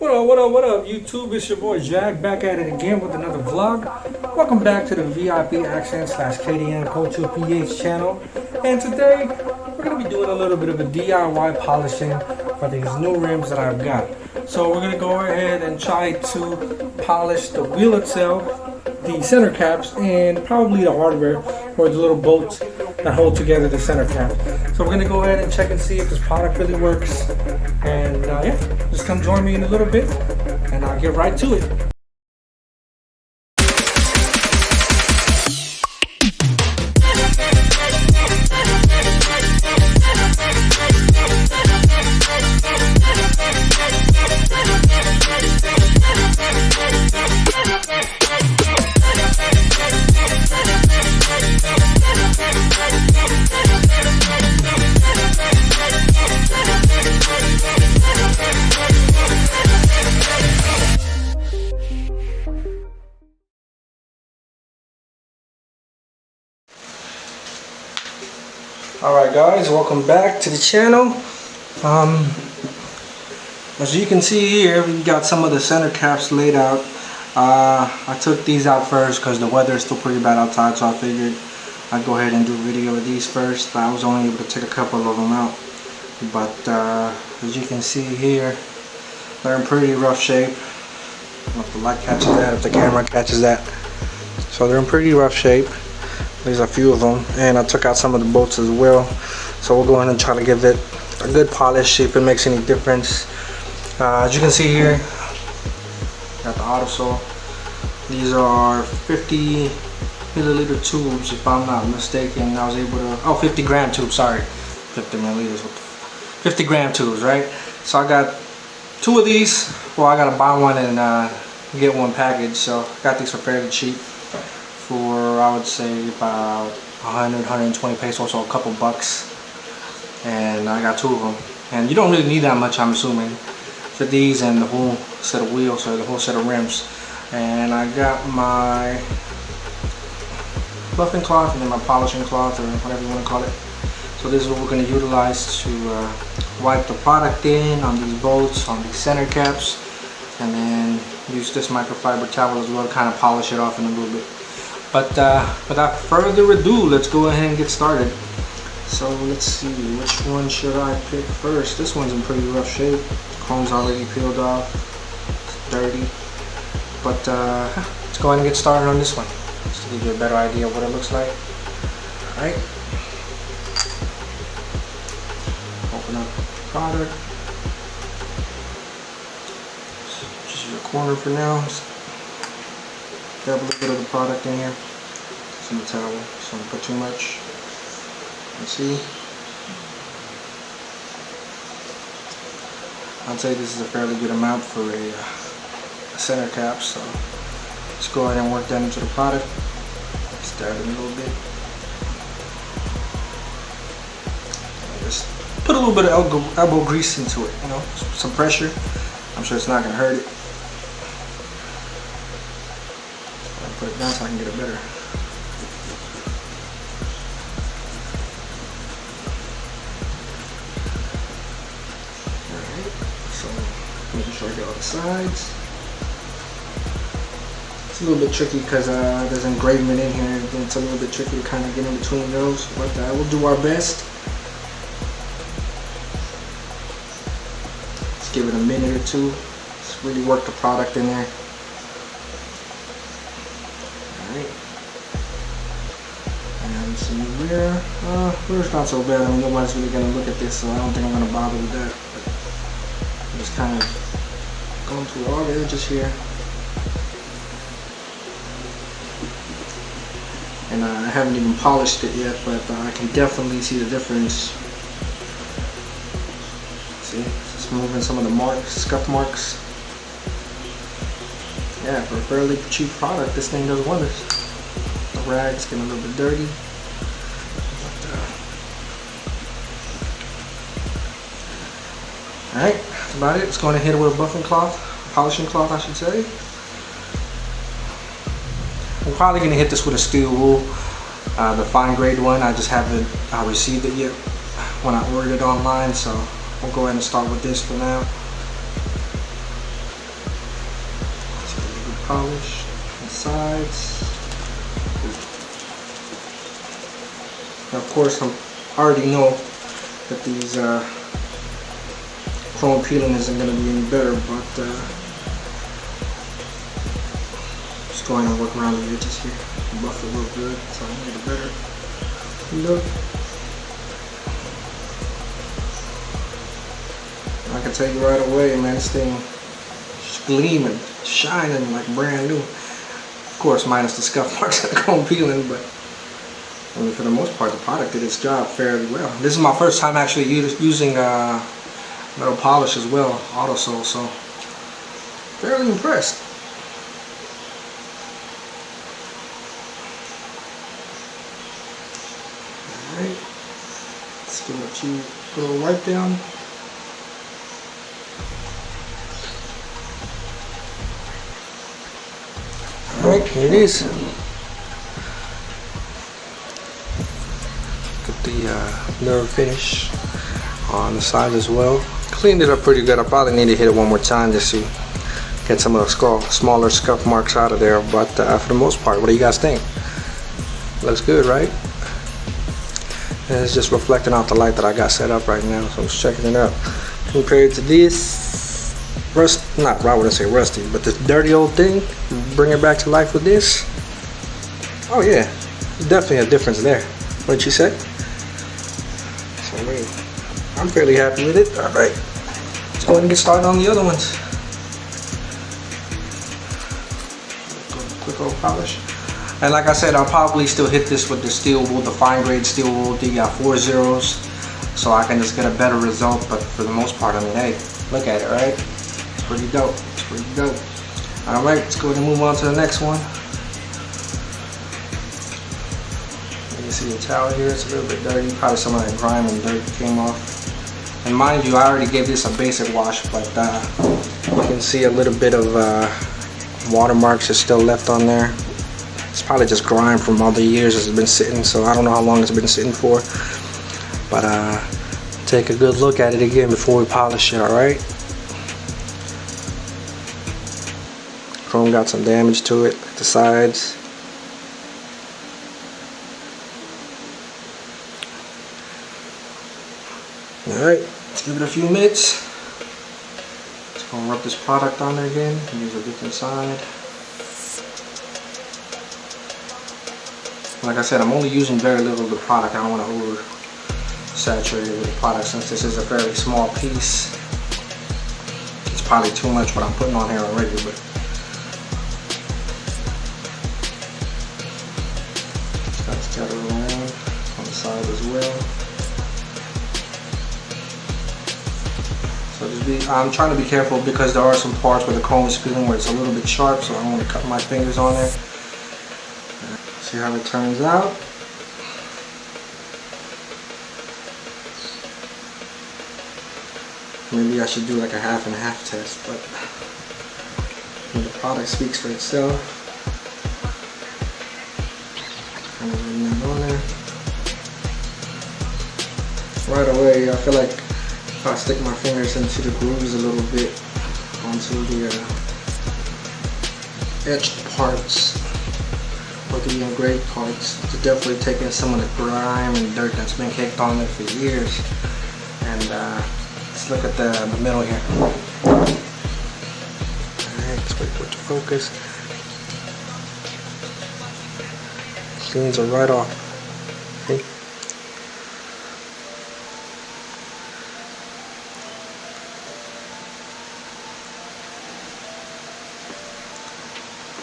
What up, YouTube? It's your boy Jack back at it again with another vlog. Welcome back to the vipcars slash KDMCulturePH channel. And today, we're going to be doing a little bit of a DIY polishing for these new rims that I've got. So we're going to go ahead and try to polish the wheel itself, the center caps, and probably the hardware or the little bolts that hold together the center cap. So we're going to go ahead and check and see if this product really works. And yeah, just come join me in a little bit and I'll get right to it. Alright guys, welcome back to the channel. As you can see here, we got some of the center caps laid out. I took these out first because the weather is still pretty bad outside, so I figured I'd go ahead and do a video of these first. I was only able to take a couple of them out, but as you can see here, they're in pretty rough shape. I don't know if the light catches that, if the camera catches that. So they're in pretty rough shape. There's a few of them, and I took out some of the bolts as well. So we'll go ahead and try to give it a good polish, see if it makes any difference. As you can see here, got the Autosol. These are 50 milliliter tubes, if I'm not mistaken. I was able to, 50 gram tubes, sorry. 50 milliliters, 50 gram tubes, right? So I got two of these. Well, I gotta buy one and get one package. So I got these for fairly cheap. For I would say about 100-120 pesos, so a couple bucks, and I got two of them. And you don't really need that much, I'm assuming, for these and the whole set of wheels or the whole set of rims. And I got my buffing cloth and then my polishing cloth, or whatever you want to call it. So this is what we're going to utilize to wipe the product in on these bolts, on these center caps, and then use this microfiber towel as well to kind of polish it off in a little bit. But without further ado, let's go ahead and get started. So let's see, which one should I pick first? This one's in pretty rough shape. The chrome's already peeled off. It's dirty. But let's go ahead and get started on this one, just to give you a better idea of what it looks like. Alright. Open up the product. Just use a corner for now. Grab a little bit of the product in here. Some towel, so don't put too much. Let's see. I'd say this is a fairly good amount for a center cap, so let's go ahead and work that into the product. Stir it a little bit. Just put a little bit of elbow grease into it, you know, some pressure. I'm sure it's not going to hurt it. Put it down so I can get it better. Alright, so making sure I get all the sides. It's a little bit tricky because there's engravement in here, and it's a little bit tricky to kind of get in between those, but we'll do our best. Let's give it a minute or two. Let's really work the product in there. And some rear. Rear's not so bad. I mean, nobody's really gonna look at this, so I don't think I'm gonna bother with that. But I'm just kind of going through all the edges here. And I haven't even polished it yet, but I can definitely see the difference. See, just moving some of the marks, scuff marks. Yeah, for a fairly cheap product, this thing does wonders. The rag's getting a little bit dirty. Alright, that's about it. It's going to hit it with a buffing cloth, polishing cloth I should say. I'm probably going to hit this with a steel wool, the fine grade one. I just haven't received it yet when I ordered it online, so we'll go ahead and start with this for now. polish on the sides. And of course, I already know that these chrome peeling isn't going to be any better, but just go ahead and work around the edges here. Buff it real good so I can get a better look. I can tell you right away, man, this thing is gleaming, shining like brand new. Of course, minus the scuff marks and the chrome peeling, but I mean, for the most part, the product did its job fairly well. This is my first time actually using metal polish as well, Autosol, so fairly impressed. Alright, let's give it a few little wipe down. Alright, here it is. Get the mirror finish on the side as well. Cleaned it up pretty good. I probably need to hit it one more time just to get some of the smaller scuff marks out of there, but for the most part, what do you guys think? Looks good, right? And it's just reflecting off the light that I got set up right now, so I'm just checking it out. Compared to this I wouldn't say rusty, but this dirty old thing, bring it back to life with this. Oh yeah, definitely a difference there. What'd you say? So I mean, I'm fairly happy with it. Alright, let's go ahead and get started on the other ones. Quick old polish. And like I said, I'll probably still hit this with the steel wool, the fine grade steel wool, the 4 zeros, so I can just get a better result. But for the most part, I mean, hey, look at it, right? It's pretty dope. It's pretty dope. Alright, let's go ahead and move on to the next one. You can see the towel here, it's a little bit dirty. Probably some of that grime and dirt came off. And mind you, I already gave this a basic wash, but you can see a little bit of watermarks is still left on there. It's probably just grime from all the years it's been sitting, so I don't know how long it's been sitting for. But take a good look at it again before we polish it, alright? Chrome got some damage to it at the sides. Alright, let's give it a few minutes. Just gonna rub this product on there again. Use a different side. Like I said, I'm only using very little of the product. I don't want to over-saturate it with the product since this is a fairly small piece. It's probably too much what I'm putting on here already, but just gotta scatter around on the side as well. So I'm trying to be careful because there are some parts where the chrome is peeling where it's a little bit sharp, so I don't want to cut my fingers on there. See how it turns out. Maybe I should do like a half and half test, but the product speaks for itself. Kind of run that on there. Right away, I feel like if I stick my fingers into the grooves a little bit onto the etched parts or the engraved parts, it's definitely taking some of the grime and dirt that's been caked on there for years. And let's look at the middle here. Alright, let's wait for it to focus. Cleans are right off. See?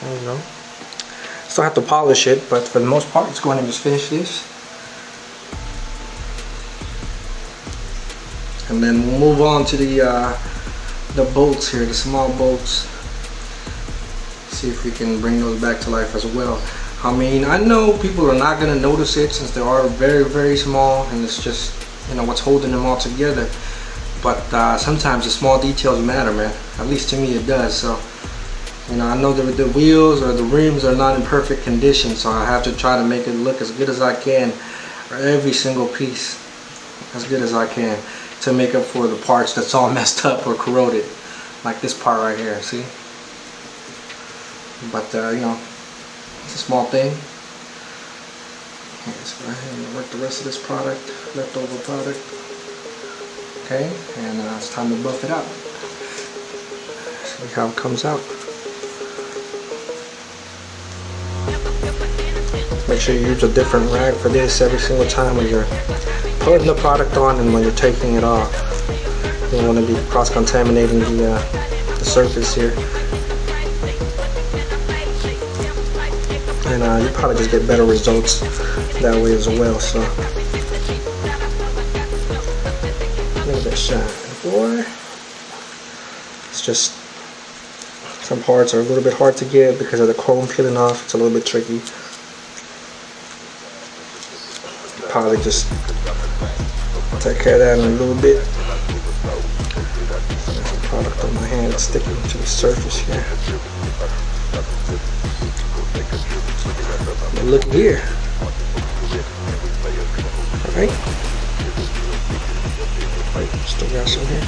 There you go. Still have to polish it, but for the most part, let's go ahead and just finish this. And then we'll move on to the bolts here, the small bolts. See if we can bring those back to life as well. I mean, I know people are not going to notice it since they are very, very small, and it's just, you know, what's holding them all together. But sometimes the small details matter, man. At least to me it does. So, you know, I know that the wheels or the rims are not in perfect condition, so I have to try to make it look as good as I can, or every single piece as good as I can, to make up for the parts that's all messed up or corroded, like this part right here. See? but you know, it's a small thing. Let's go ahead and work the rest of this product, leftover product. Okay, and it's time to buff it out. See how it comes out. Make sure you use a different rag for this every single time when you're putting the product on and when you're taking it off. You don't want to be cross-contaminating the surface here. And you probably just get better results that way as well. So look at that shine, boy. It's just some parts are a little bit hard to get because of the chrome peeling off. It's a little bit tricky. Probably just take care of that in a little bit. There's some product on my hand sticking to the surface here. But look here. Alright. Still got some here.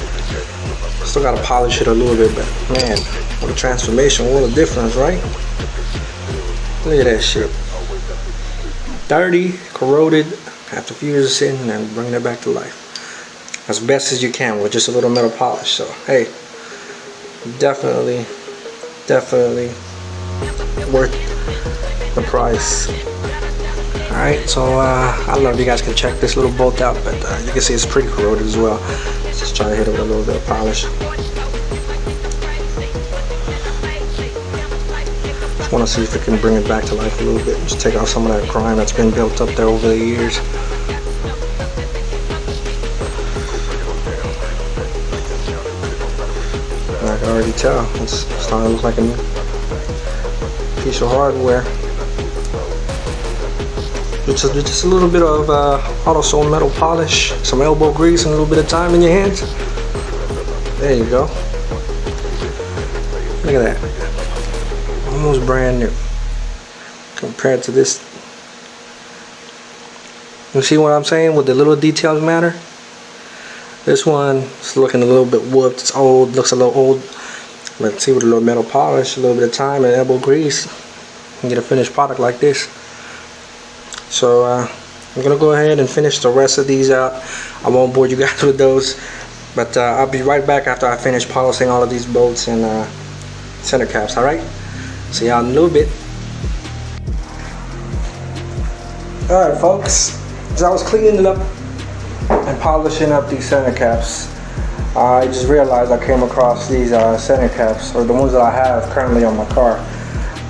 Still gotta polish it a little bit, but man, what a transformation, what a difference, right? Look at that shit. Dirty, corroded, after a few years of sitting and bringing it back to life as best as you can with just a little metal polish. So hey, definitely worth the price. Alright, so I don't know if you guys can check this little bolt out, but you can see it's pretty corroded as well. Let's just try to hit it with a little bit of polish. Just want to see if we can bring it back to life a little bit. Just take out some of that grime that's been built up there over the years. I can already tell it's starting to look like a new piece of hardware. Just a little bit of Autosol Metal Polish, some elbow grease, and a little bit of time in your hands. There you go. Look at that. Almost brand new compared to this. You see what I'm saying with the little details matter? This one is looking a little bit whooped. It's old, looks a little old. But see, with a little metal polish, a little bit of time and elbow grease, you can get a finished product like this. So I'm gonna go ahead and finish the rest of these out. I won't bore you guys with those, but I'll be right back after I finish polishing all of these bolts and center caps. All right, see y'all in a little bit. All right, folks, as I was cleaning up and polishing up these center caps, I just realized I came across these center caps, or the ones that I have currently on my car.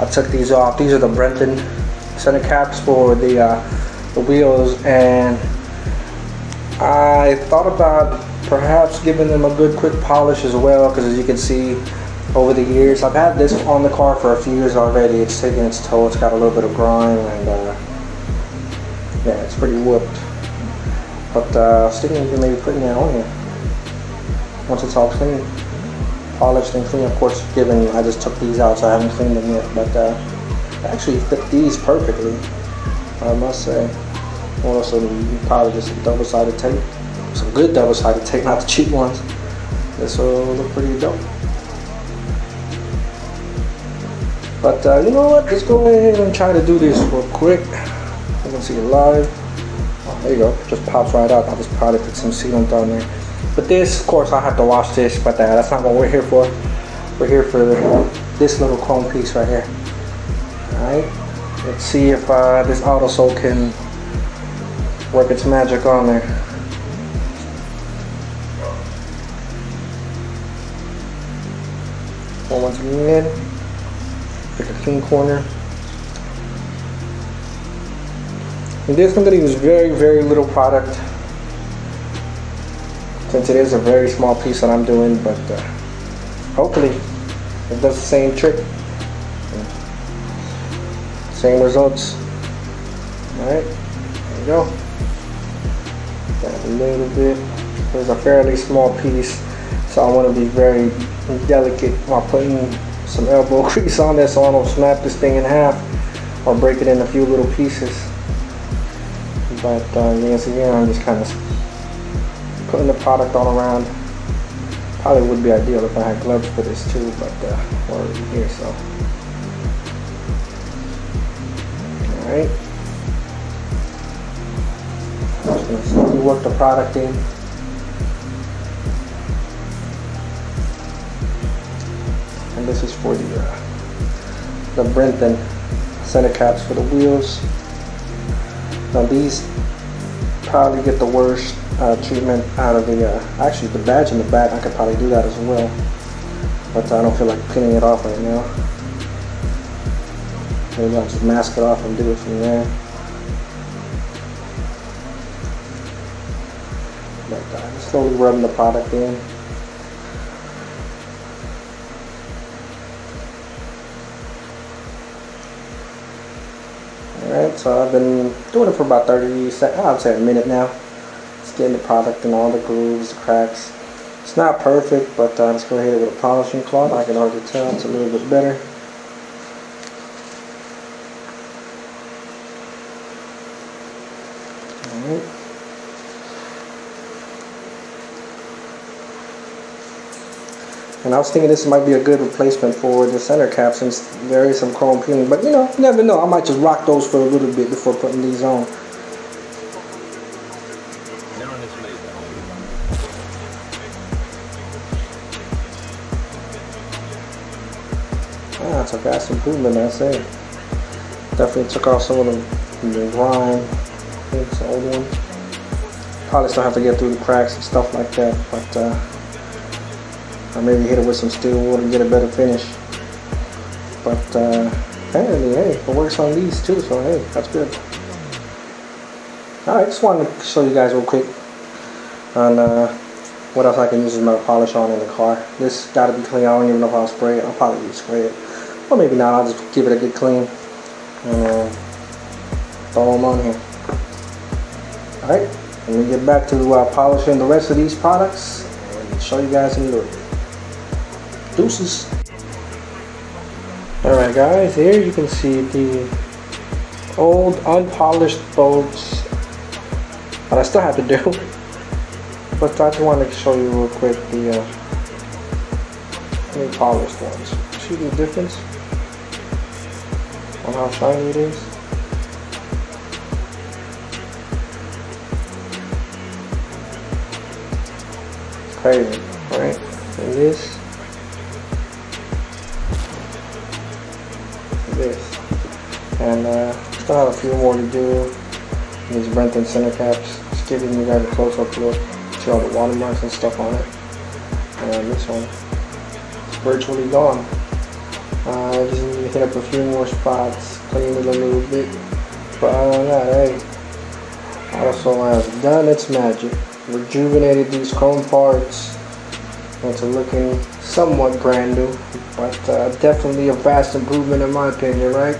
I took these off. These are the Brenthon center caps for the wheels, and I thought about perhaps giving them a good quick polish as well, because as you can see over the years, I've had this on the car for a few years already. It's taking its toll. It's got a little bit of grime, and yeah, it's pretty whooped. But I was thinking of maybe putting that on here once it's all clean, polished and clean. Of course, given I just took these out, so I haven't cleaned them yet, but actually fit these perfectly, I must say. Also, probably just some double-sided tape, some good double-sided tape, not the cheap ones. This will look pretty dope. But you know what? Let's go ahead and try to do this real quick. You can see it live. Oh, there you go. Just pops right out. I'll just probably put some sealant on there. But this, of course, I have to wash this. But that's not what we're here for. We're here for this little chrome piece right here. Alright, let's see if this Autosol can work its magic on there. Once again, pick a clean corner. And this I'm going to use very little product, since it is a very small piece that I'm doing, but hopefully it does the same trick. Same results. Alright, there you go. Got a little bit. There's a fairly small piece, so I want to be very delicate while putting some elbow grease on there so I don't snap this thing in half or break it in a few little pieces. But yes, again, I'm just kind of putting the product all around. Probably would be ideal if I had gloves for this too, but we're already here, so Alright. Just gonna slowly work the product in. And this is for the Brenthon center caps for the wheels. Now these probably get the worst treatment out of the, actually the badge in the back, I could probably do that as well. But I don't feel like pinning it off right now. Maybe I'll just mask it off and do it from there. But just slowly rubbing the product in. Alright, so I've been doing it for about 30 seconds, I'd say a minute now. Just getting the product in all the grooves, the cracks. It's not perfect, but let's go ahead with a polishing cloth. I can already tell it's a little bit better. Alright. And I was thinking this might be a good replacement for the center cap since there is some chrome peeling. But you know, you never know. I might just rock those for a little bit before putting these on. Ah, it's a vast improvement, I say. Definitely took off some of the grime. I think it's the old one. Probably still have to get through the cracks and stuff like that, but or maybe hit it with some steel wool and get a better finish. But apparently, hey, it works on these too, so hey, that's good. Alright, just wanted to show you guys real quick on what else I can use as metal polish on in the car. This gotta be clean. I don't even know if I'll spray it. I'll probably spray it. Or maybe not, I'll just give it a good clean and throw them on here. Alright, when we get back to polishing the rest of these products and show you guys in the deuces. Alright guys, here you can see the old unpolished bolts that I still have to do. But I just wanted to show you real quick the polished ones. See the difference on how shiny it is? Crazy, right? And this. And still have a few more to do. These Brenthon center caps. Just giving you guys a close-up look. See all the watermarks and stuff on it. And this one is virtually gone. I just need to hit up a few more spots, clean it a little bit. But other than that, hey, Autosol has done its magic. Rejuvenated these chrome parts into looking somewhat brand new, but definitely a vast improvement in my opinion, right?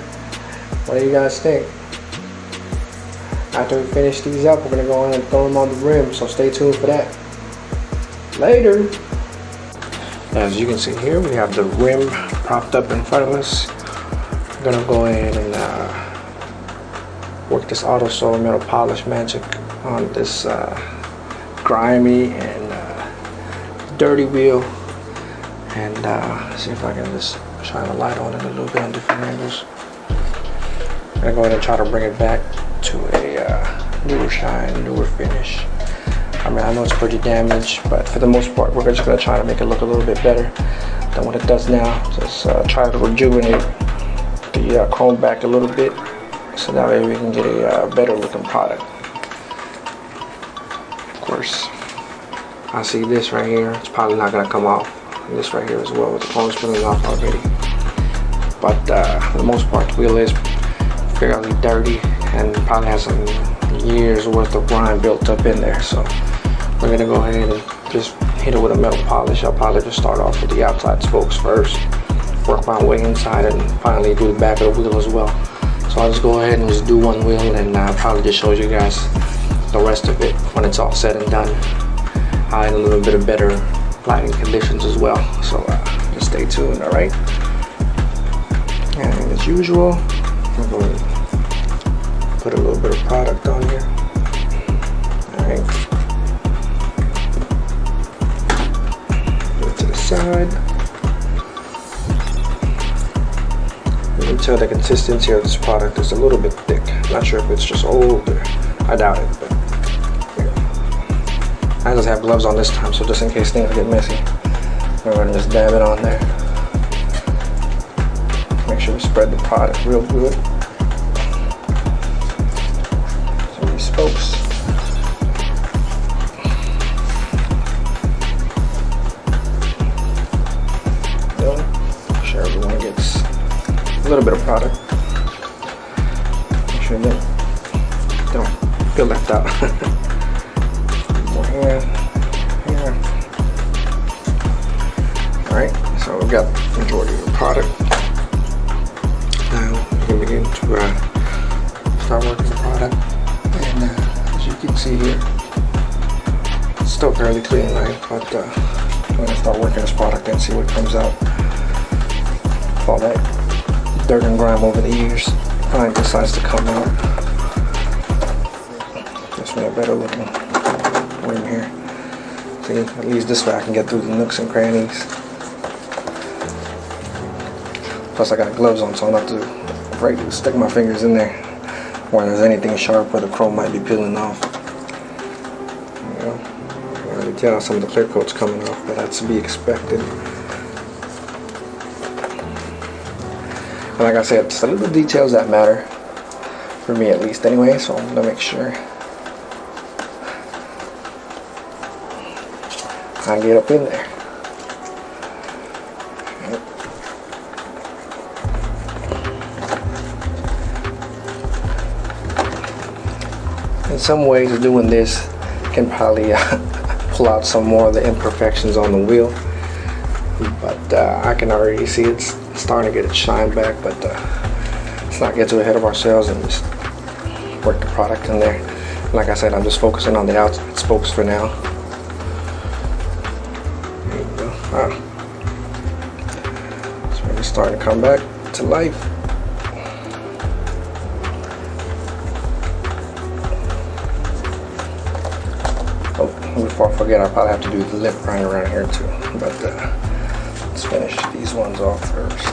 What do you guys think? After we finish these up, we're gonna go in and throw them on the rim, so stay tuned for that. Later. As you can see here, we have the rim propped up in front of us. We're gonna go ahead and work this Autosol Metal Polish magic on this grimy and dirty wheel, and see if I can just shine a light on it a little bit on different angles. I'm gonna go ahead and try to bring it back to a newer shine, newer finish. I mean, I know it's pretty damaged, but for the most part, we're just gonna try to make it look a little bit better than what it does now. Just try to rejuvenate the chrome back a little bit, so that way we can get a better looking product. Of course, I see this right here, it's probably not gonna come off. And this right here as well, with the chrome spilling off already. But for the most part, the wheel is fairly dirty and probably has some years worth of grime built up in there. So we're gonna go ahead and just hit it with a metal polish. I'll probably just start off with the outside spokes first, work my way inside, and finally do the back of the wheel as well. So I'll just go ahead and just do one wheel, and probably just show you guys the rest of it when it's all said and done. In a little bit of better lighting conditions as well. So just stay tuned, alright? And as usual, I'm going to put a little bit of product on here. Alright. Put it to the side. You can tell the consistency of this product is a little bit thick. Not sure if it's just old or I doubt it, but yeah. I just have gloves on this time, so just in case things get messy, I'm gonna just dab it on there. Make sure we spread the product real good. So these spokes. Make sure everyone gets a little bit of product. Make sure they don't feel left out. More here, here. Alright, so we've got the majority of the product. Now we can begin to start working the product. And as you can see here, it's still fairly clean, right? But I'm going to start working this product and see what comes out. All that dirt and grime over the years finally decides to come out. Gives me a better looking rim here. See, at least this way I can get through the nooks and crannies. Plus I got gloves on, so I don't have to break, stick my fingers in there where there's anything sharp where the chrome might be peeling off. You know, you can already tell some of the clear coat's coming off, but that's to be expected. And like I said, it's the little details that matter, for me at least anyway, so I'm going to make sure I get up in there. In some ways, doing this can probably pull out some more of the imperfections on the wheel, but I can already see it's starting to get its shine back. But let's not get too ahead of ourselves and just work the product in there. Like I said, I'm just focusing on the outside spokes for now. There you go. It's really starting to come back to life. Oh, before I forget, I probably have to do the lip grind around here too. But let's finish these ones off first.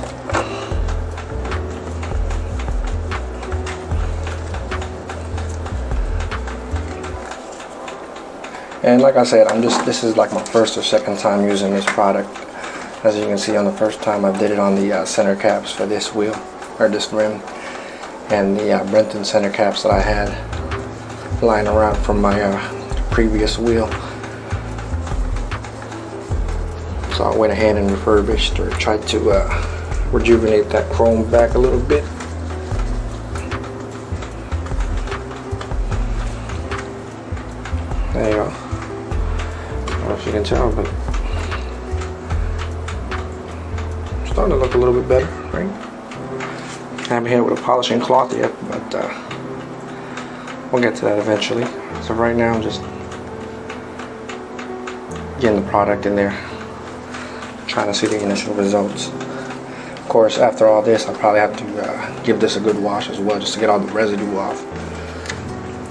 And like I said, this is like my first or second time using this product. As you can see, on the first time I did it on the center caps for this wheel, or this rim, and the Brenthon center caps that I had lying around from my previous wheel. So I went ahead and refurbished or tried to rejuvenate that chrome back a little bit. There you go. I don't know if you can tell, but it's starting to look a little bit better, right? I haven't hit it with a polishing cloth yet, but we'll get to that eventually. So right now I'm just getting the product in there, trying to see the initial results. Of course, after all this, I'll probably have to give this a good wash as well, just to get all the residue off.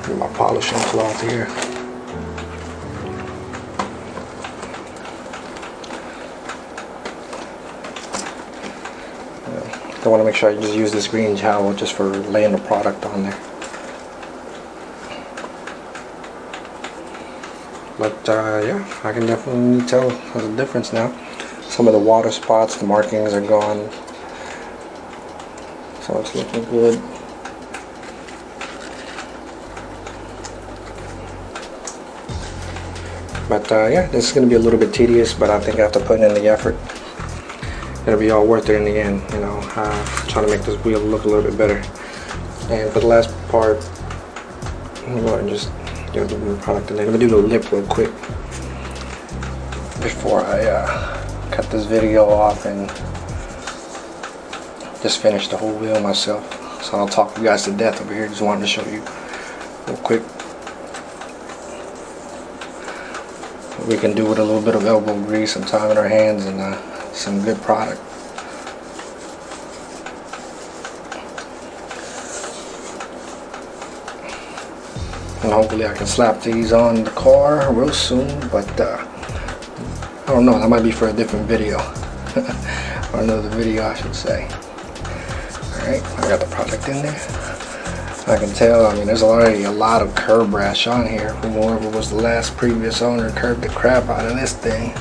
Get my polishing cloth here. I want to make sure I just use this green towel just for laying the product on there. But yeah, I can definitely tell there's a difference now. Some of the water spots, the markings are gone. So it's looking good. But yeah, this is going to be a little bit tedious, but I think after putting in the effort, it'll be all worth it in the end, you know, trying to make this wheel look a little bit better. And for the last part, I'm going to just get the product in there. I'm going to do the lip real quick before I cut this video off and just finish the whole wheel myself. So I'll talk you guys to death over here. Just wanted to show you real quick. We can do with a little bit of elbow grease, some time in our hands, and some good product. And hopefully I can slap these on the car real soon, but I don't know, that might be for a different video. Or another video, I should say. Alright, I got the product in there. I can tell, I mean, there's already a lot of curb rash on here from whoever was the last previous owner curbed the crap out of this thing.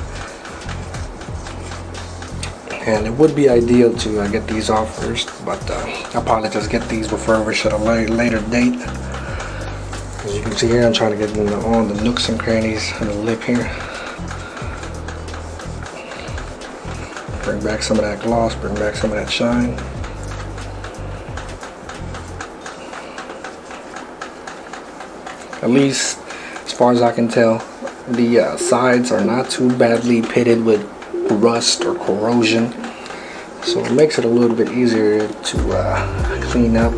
And it would be ideal to get these off first, but I'll probably just get these refurbished at a later date. As you can see here, I'm trying to get them on the nooks and crannies and the lip here. Bring back some of that gloss, bring back some of that shine. At least, as far as I can tell, the sides are not too badly pitted with rust or corrosion, so it makes it a little bit easier to clean up.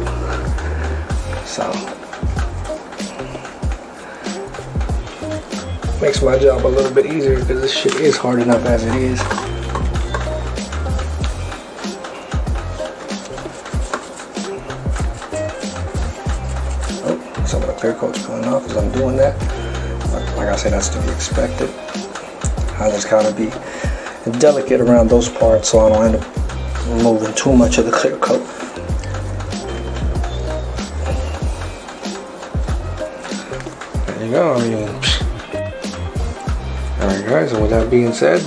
So makes my job a little bit easier because this shit is hard enough as it is. Oh, some of the clear coat's coming off as I'm doing that. But like I said, that's to be expected. I just gotta be delicate around those parts so I don't end up removing too much of the clear coat. There you go. Alright guys, and with that being said,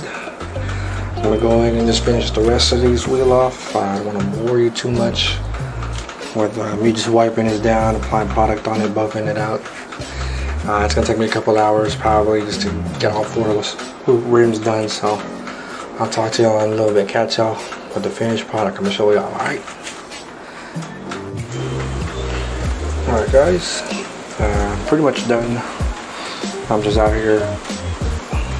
I'm gonna go ahead and just finish the rest of these wheel off. I don't want to bore you too much with me just wiping this down, applying product on it, buffing it out. It's gonna take me a couple hours probably just to get all 4 of those rims done, so I'll talk to y'all in a little bit, catch y'all with the finished product. I'm gonna show y'all. Alright guys, pretty much done. I'm just out here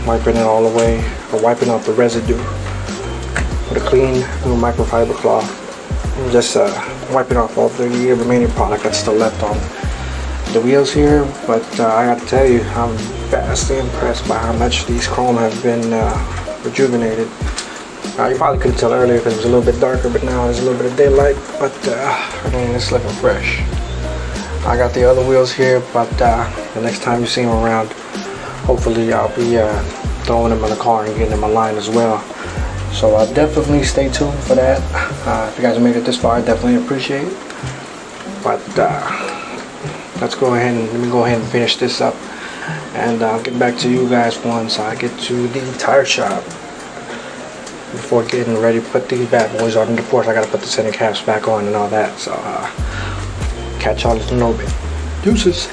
wiping it all away, or wiping off the residue with a clean little microfiber cloth. I'm just wiping off all the remaining product that's still left on the wheels here. But I got to tell you, I'm vastly impressed by how much these chrome have been rejuvenated. You probably couldn't tell earlier because it was a little bit darker, but now there's a little bit of daylight. But I mean, it's looking fresh. I got the other wheels here, but the next time you see them around, hopefully I'll be throwing them in the car and getting them aligned as well. So definitely stay tuned for that. If you guys made it this far, I definitely appreciate it. But let's go ahead and let me go ahead and finish this up, and I'll get back to you guys once I get to the tire shop. Before getting ready to put these bad boys on, and of course I gotta put the center caps back on and all that. So catch y'all in a little bit. Deuces.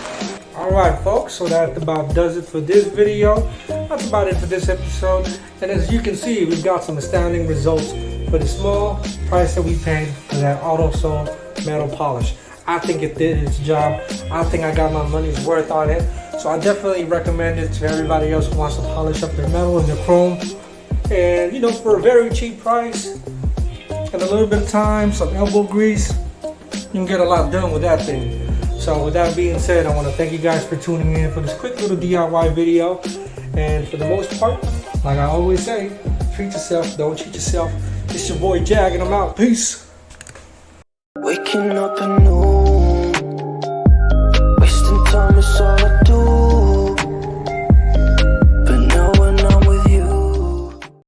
Alright folks, so that about does it for this video. That's about it for this episode. And as you can see, we've got some astounding results for the small price that we paid for that Autosol Metal Polish. I think it did its job. I think I got my money's worth on it. So I definitely recommend it to everybody else who wants to polish up their metal and their chrome. And you know, for a very cheap price and a little bit of time, some elbow grease, you can get a lot done with that thing. So with that being said, I want to thank you guys for tuning in for this quick little DIY video. And for the most part, like I always say, treat yourself, don't cheat yourself. It's your boy Jag, and I'm out. Peace. Waking up a new